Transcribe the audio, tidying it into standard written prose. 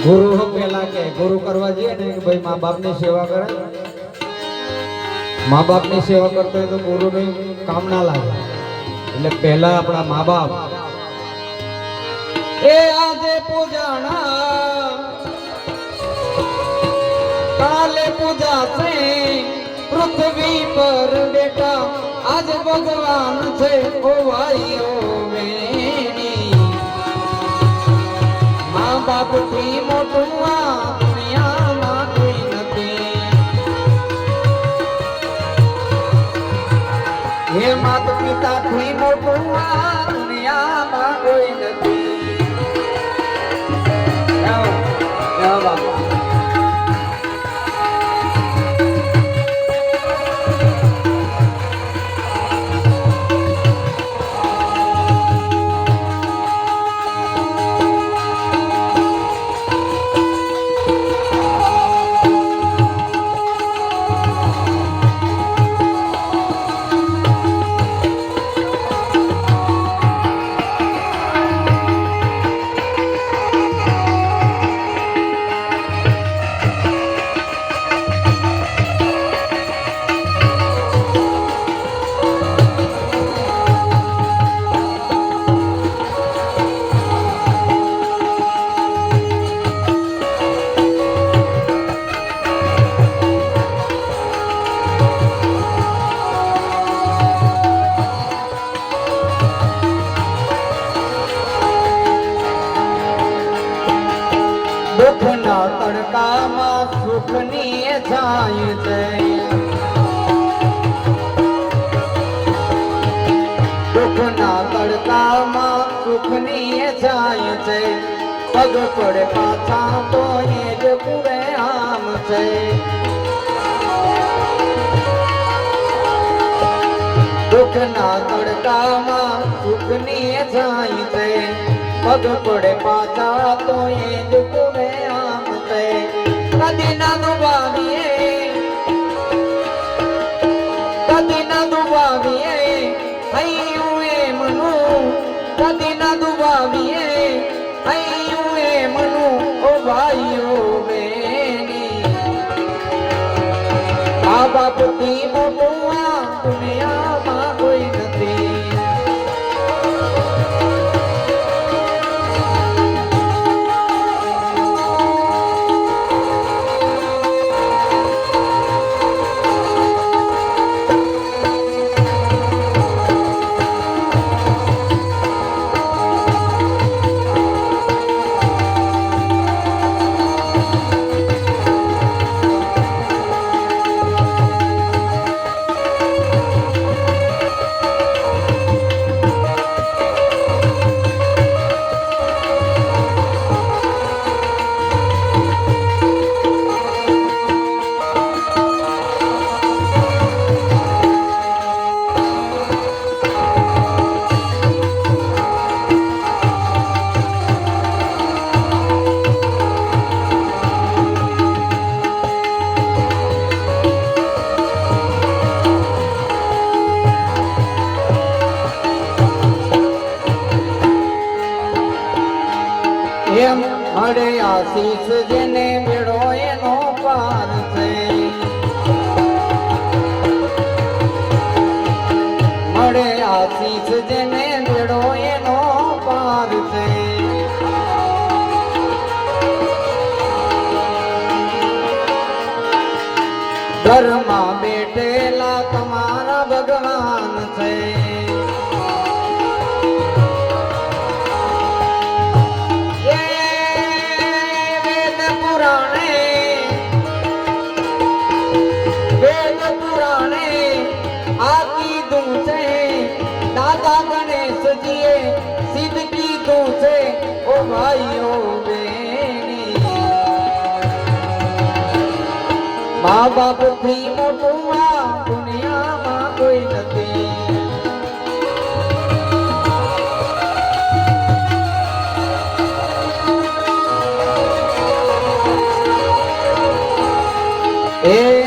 गुरु हो पहला के गुरु करवा चाहिए नहीं कि भाई माँ बाप ने सेवा करे। माँ बाप ने सेवा करते हैं तो गुरु ने काम ना लागे એટલે પહેલા આપણા મા બાપ એ આજે પૂજાણા કાલે પૂજાશે પૃથ્વી પર બેટા આજ ભગવાન છે ઓ ભાઈઓ મેની મા બાપ થી મોટું આ દુનિયામાં કોઈ નથી हे माता पिता थी मोटू दुनिया में कोई नहीं दुखना तड़का में सुख नहीं जाए दुखना तड़का में सुख नहीं जाए पग पड़े पाछा तो ये जो पूरे आम से दुखना तड़का में सुख नहीं जाए पग पड़े पाछा तो ये जो पूरे आम से कदी ना दुबाविए कदी ना दुबाविए हईयुए मनु कदी ना दुबाविए हईयुए मनु ओ भाइयों बेनी माँ बाप की मोटुआ दुनिया में कोई नहीं એમ મળે આશીષ જેને મેળો એનો પાર છે મળે આશીષ જેને મેળો એનો પાર છે ઘરમાં બેઠેલા તમારા ભગવાન છે दादा गणेश जीए सिद्ध की से ओ भाइयों बेनी माँ बाप थी मोटुआ दुनिया में कोई नहीं ए